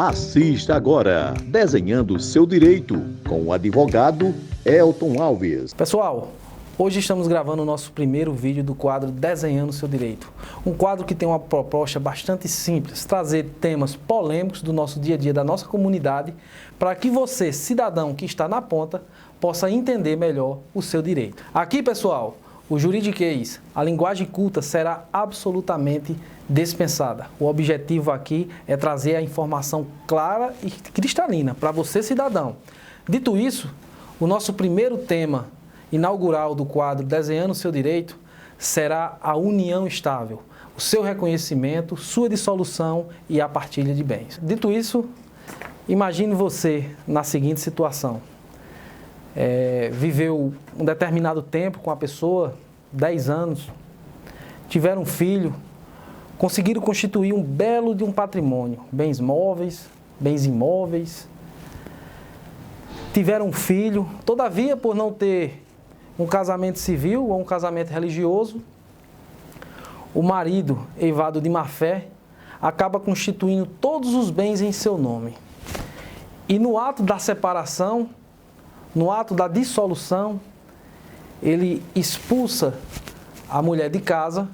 Assista agora Desenhando Seu Direito com o advogado Elton Alves. Pessoal, hoje estamos gravando o nosso primeiro vídeo do quadro Desenhando Seu Direito. Um quadro que tem uma proposta bastante simples, trazer temas polêmicos do nosso dia a dia, da nossa comunidade, para que você, cidadão que está na ponta, possa entender melhor o seu direito. Aqui, pessoal, o juridiquês, a linguagem culta será absolutamente dispensada. O objetivo aqui é trazer a informação clara e cristalina para você, cidadão. Dito isso, o nosso primeiro tema inaugural do quadro Desenhando Seu Direito será a união estável, o seu reconhecimento, sua dissolução e a partilha de bens. Dito isso, imagine você na seguinte situação. Viveu um determinado tempo com a pessoa, 10 anos, tiveram um filho, conseguiram constituir um belo de um patrimônio, bens móveis, bens imóveis, tiveram um filho, todavia, por não ter um casamento civil ou um casamento religioso, o marido, eivado de má fé, acaba constituindo todos os bens em seu nome. E no ato da separação, no ato da dissolução, ele expulsa a mulher de casa,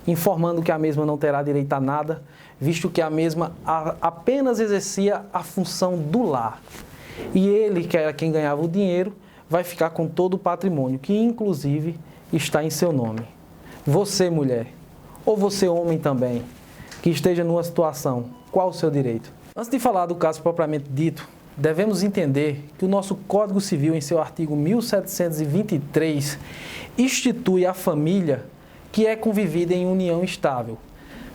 informando que a mesma não terá direito a nada, visto que a mesma apenas exercia a função do lar. E ele, que era quem ganhava o dinheiro, vai ficar com todo o patrimônio, que inclusive está em seu nome. Você, mulher, ou você, homem também, que esteja numa situação, qual o seu direito? Antes de falar do caso propriamente dito, devemos entender que o nosso Código Civil, em seu artigo 1723, institui a família que é convivida em união estável,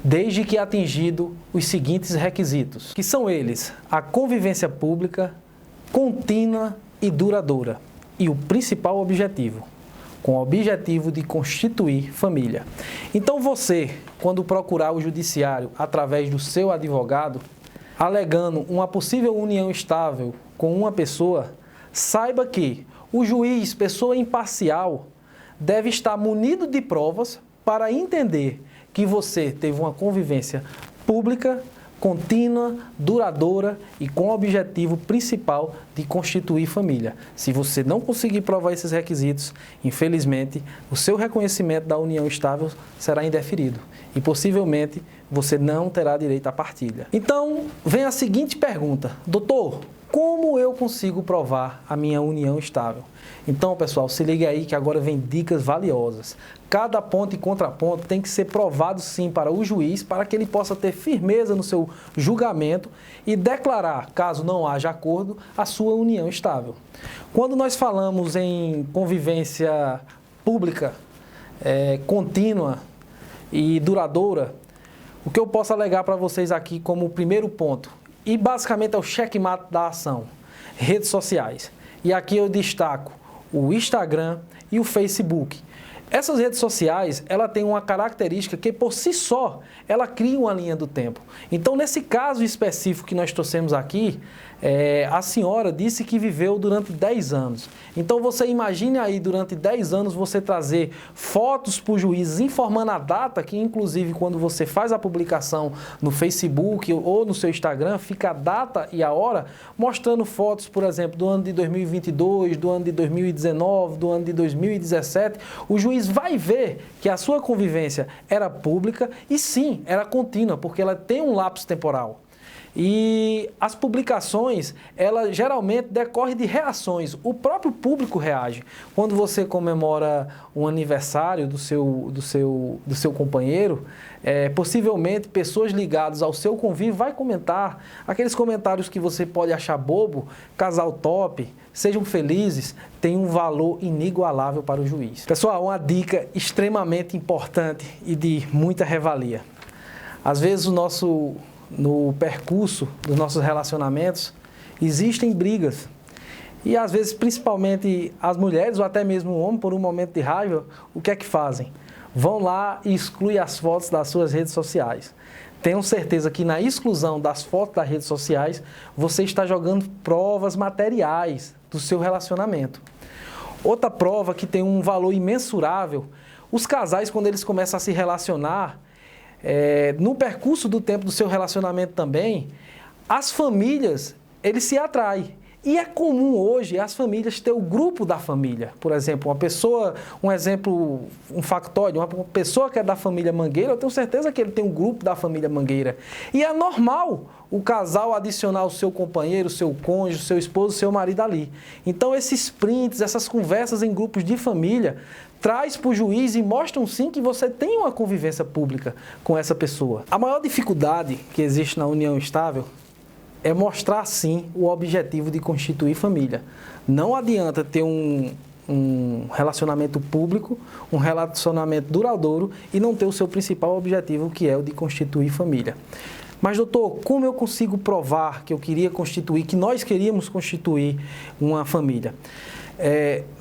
desde que atingido os seguintes requisitos, que são eles: a convivência pública, contínua e duradoura, e o principal objetivo, com o objetivo de constituir família. Então você, quando procurar o judiciário através do seu advogado, alegando uma possível união estável com uma pessoa, saiba que o juiz, pessoa imparcial, deve estar munido de provas para entender que você teve uma convivência pública, contínua, duradoura e com o objetivo principal de constituir família. Se você não conseguir provar esses requisitos, infelizmente, o seu reconhecimento da união estável será indeferido e possivelmente você não terá direito à partilha. Então, vem a seguinte pergunta: doutor, como eu consigo provar a minha união estável? Então, pessoal, se liga aí que agora vem dicas valiosas. Cada ponto e contraponto tem que ser provado sim para o juiz, para que ele possa ter firmeza no seu julgamento e declarar, caso não haja acordo, a sua união estável. Quando nós falamos em convivência pública, contínua e duradoura, o que eu posso alegar para vocês aqui como primeiro ponto, e basicamente é o checkmate da ação: redes sociais. E aqui eu destaco o Instagram e o Facebook. Essas redes sociais, ela tem uma característica que por si só, ela cria uma linha do tempo. Então, nesse caso específico que nós trouxemos aqui, a senhora disse que viveu durante 10 anos. Então, você imagine aí, durante 10 anos, você trazer fotos para o juiz informando a data, que inclusive quando você faz a publicação no Facebook ou no seu Instagram, fica a data e a hora, mostrando fotos, por exemplo, do ano de 2022, do ano de 2019, do ano de 2017. O juiz vai ver que a sua convivência era pública e sim, era contínua, porque ela tem um lapso temporal. E as publicações, ela geralmente decorrem de reações. O próprio público reage. Quando você comemora um aniversário do seu companheiro, possivelmente pessoas ligadas ao seu convívio vai comentar aqueles comentários que você pode achar bobo, casal top, sejam felizes, tem um valor inigualável para o juiz. Pessoal, uma dica extremamente importante e de muita revalia. Às vezes no percurso dos nossos relacionamentos, existem brigas. E às vezes, principalmente as mulheres ou até mesmo o homem, por um momento de raiva, o que é que fazem? Vão lá e excluem as fotos das suas redes sociais. Tenham certeza que na exclusão das fotos das redes sociais, você está jogando provas materiais do seu relacionamento. Outra prova que tem um valor imensurável, os casais, quando eles começam a se relacionar, no percurso do tempo do seu relacionamento também, as famílias, eles se atraem. E é comum hoje as famílias ter o grupo da família. Por exemplo, uma pessoa, um exemplo, um factóide, uma pessoa que é da família Mangueira, eu tenho certeza que ele tem um grupo da família Mangueira. E é normal o casal adicionar o seu companheiro, o seu cônjuge, o seu esposo, o seu marido ali. Então, esses prints, essas conversas em grupos de família, traz para o juiz e mostram sim que você tem uma convivência pública com essa pessoa. A maior dificuldade que existe na união estável é mostrar, sim, o objetivo de constituir família. Não adianta ter um relacionamento público, um relacionamento duradouro e não ter o seu principal objetivo, que é o de constituir família. Mas, doutor, como eu consigo provar que eu queria constituir, que nós queríamos constituir uma família?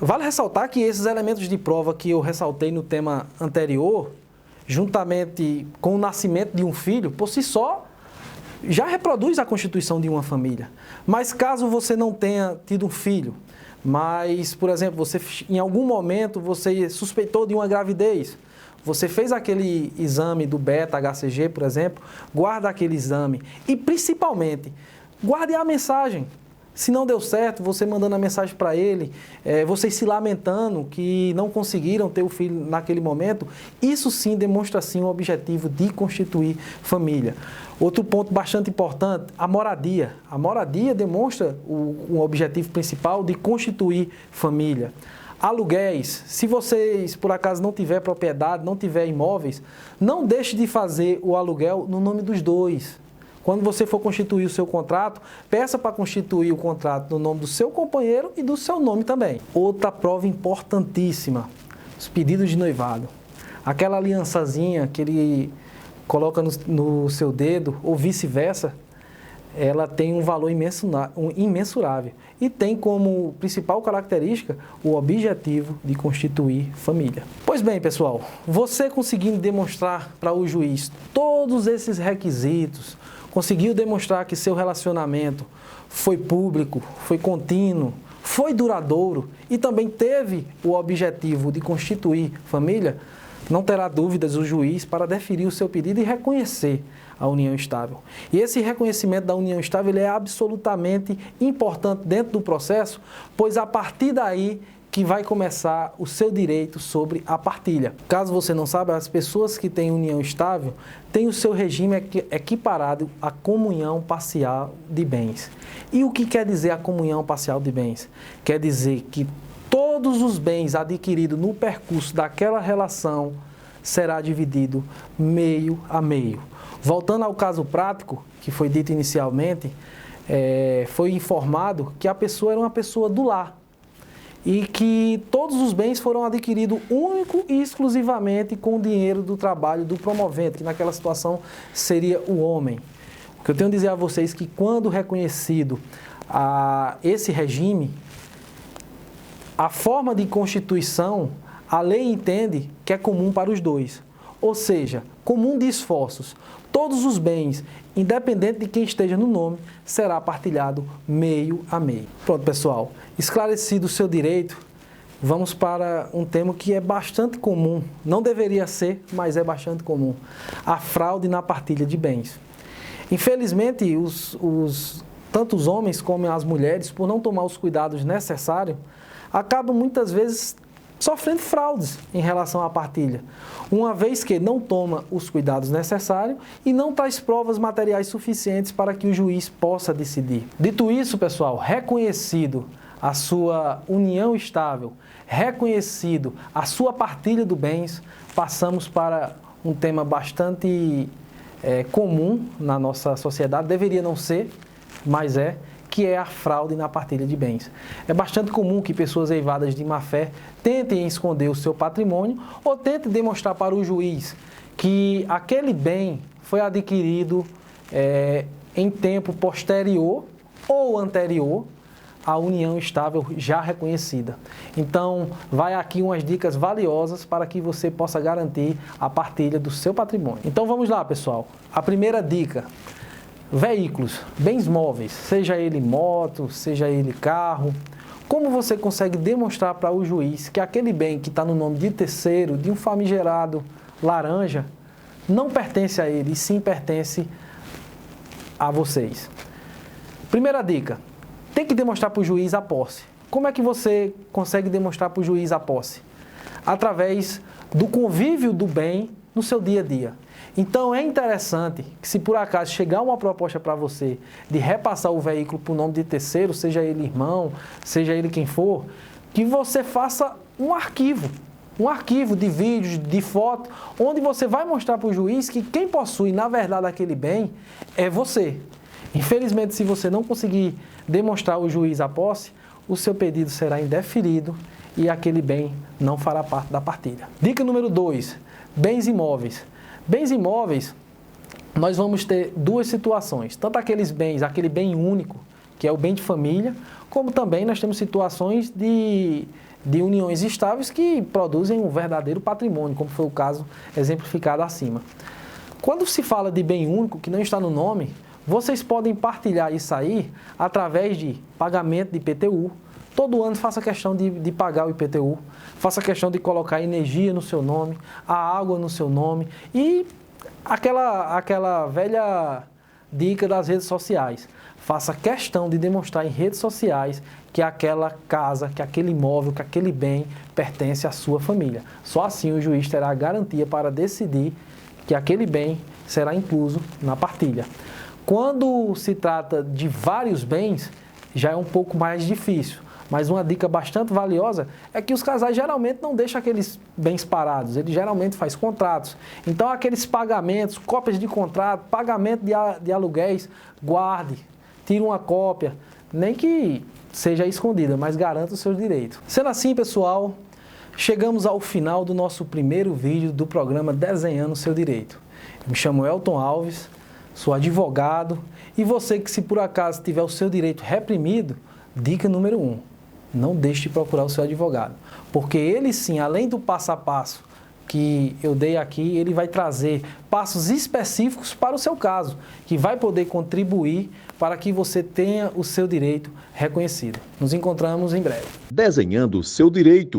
Vale ressaltar que esses elementos de prova que eu ressaltei no tema anterior, juntamente com o nascimento de um filho, por si só, já reproduz a constituição de uma família. Mas caso você não tenha tido um filho, mas, por exemplo, você em algum momento você suspeitou de uma gravidez, você fez aquele exame do beta-HCG, por exemplo, guarda aquele exame e, principalmente, guarde a mensagem. Se não deu certo, você mandando a mensagem para ele, vocês se lamentando que não conseguiram ter o filho naquele momento, isso sim demonstra sim o objetivo de constituir família. Outro ponto bastante importante, a moradia. A moradia demonstra o objetivo principal de constituir família. Aluguéis. Se vocês, por acaso, não tiver propriedade, não tiver imóveis, não deixe de fazer o aluguel no nome dos dois. Quando você for constituir o seu contrato, peça para constituir o contrato no nome do seu companheiro e do seu nome também. Outra prova importantíssima, os pedidos de noivado. Aquela aliançazinha que ele coloca no seu dedo, ou vice-versa, ela tem um valor imensurável e tem como principal característica o objetivo de constituir família. Pois bem, pessoal, você conseguindo demonstrar para o juiz todos esses requisitos, conseguiu demonstrar que seu relacionamento foi público, foi contínuo, foi duradouro e também teve o objetivo de constituir família, não terá dúvidas o juiz para deferir o seu pedido e reconhecer a união estável. E esse reconhecimento da união estável ele é absolutamente importante dentro do processo, pois a partir daí que vai começar o seu direito sobre a partilha. Caso você não saiba, as pessoas que têm união estável têm o seu regime equiparado à comunhão parcial de bens. E o que quer dizer a comunhão parcial de bens? Quer dizer que todos os bens adquiridos no percurso daquela relação será dividido meio a meio. Voltando ao caso prático, que foi dito inicialmente, foi informado que a pessoa era uma pessoa do lar e que todos os bens foram adquiridos único e exclusivamente com o dinheiro do trabalho do promovente, que naquela situação seria o homem. O que eu tenho a dizer a vocês é que quando reconhecido esse regime, a forma de constituição, a lei entende que é comum para os dois, ou seja, comum de esforços. Todos os bens, independente de quem esteja no nome, será partilhado meio a meio. Pronto, pessoal, esclarecido o seu direito, vamos para um tema que é bastante comum, não deveria ser, mas é bastante comum, a fraude na partilha de bens. Infelizmente, tanto os homens como as mulheres, por não tomar os cuidados necessários, acabam muitas vezes sofrendo fraudes em relação à partilha, uma vez que não toma os cuidados necessários e não traz provas materiais suficientes para que o juiz possa decidir. Dito isso, pessoal, reconhecido a sua união estável, reconhecido a sua partilha de bens, passamos para um tema bastante comum na nossa sociedade, deveria não ser, mas que é a fraude na partilha de bens. É bastante comum que pessoas eivadas de má-fé tentem esconder o seu patrimônio ou tentem demonstrar para o juiz que aquele bem foi adquirido em tempo posterior ou anterior à união estável já reconhecida. Então, vai aqui umas dicas valiosas para que você possa garantir a partilha do seu patrimônio. Então, vamos lá, pessoal. A primeira dica: veículos, bens móveis, seja ele moto, seja ele carro. Como você consegue demonstrar para o juiz que aquele bem que está no nome de terceiro, de um famigerado laranja, não pertence a ele, e sim pertence a vocês? Primeira dica, tem que demonstrar para o juiz a posse. Como é que você consegue demonstrar para o juiz a posse? Através do convívio do bem no seu dia a dia. Então é interessante que, se por acaso chegar uma proposta para você de repassar o veículo para o nome de terceiro, seja ele irmão, seja ele quem for, que você faça um arquivo de vídeos, de foto, onde você vai mostrar para o juiz que quem possui, na verdade, aquele bem é você. Infelizmente, se você não conseguir demonstrar ao juiz a posse, o seu pedido será indeferido e aquele bem não fará parte da partilha. Dica número 2, bens imóveis. Bens imóveis, nós vamos ter duas situações, tanto aqueles bens, aquele bem único, que é o bem de família, como também nós temos situações de uniões estáveis que produzem um verdadeiro patrimônio, como foi o caso exemplificado acima. Quando se fala de bem único, que não está no nome, vocês podem partilhar isso aí através de pagamento de IPTU. Todo ano faça questão de pagar o IPTU, faça questão de colocar energia no seu nome, a água no seu nome e aquela velha dica das redes sociais. Faça questão de demonstrar em redes sociais que aquela casa, que aquele imóvel, que aquele bem pertence à sua família. Só assim o juiz terá a garantia para decidir que aquele bem será incluso na partilha. Quando se trata de vários bens, já é um pouco mais difícil. Mas uma dica bastante valiosa é que os casais geralmente não deixam aqueles bens parados, eles geralmente fazem contratos. Então, aqueles pagamentos, cópias de contrato, pagamento de aluguéis, guarde, tire uma cópia, nem que seja escondida, mas garanta os seus direitos. Sendo assim, pessoal, chegamos ao final do nosso primeiro vídeo do programa Desenhando o Seu Direito. Eu me chamo Elton Alves, sou advogado, e você que, se por acaso tiver o seu direito reprimido, dica número 1, não deixe de procurar o seu advogado, porque ele sim, além do passo a passo que eu dei aqui, ele vai trazer passos específicos para o seu caso, que vai poder contribuir para que você tenha o seu direito reconhecido. Nos encontramos em breve. Desenhando o Seu Direito,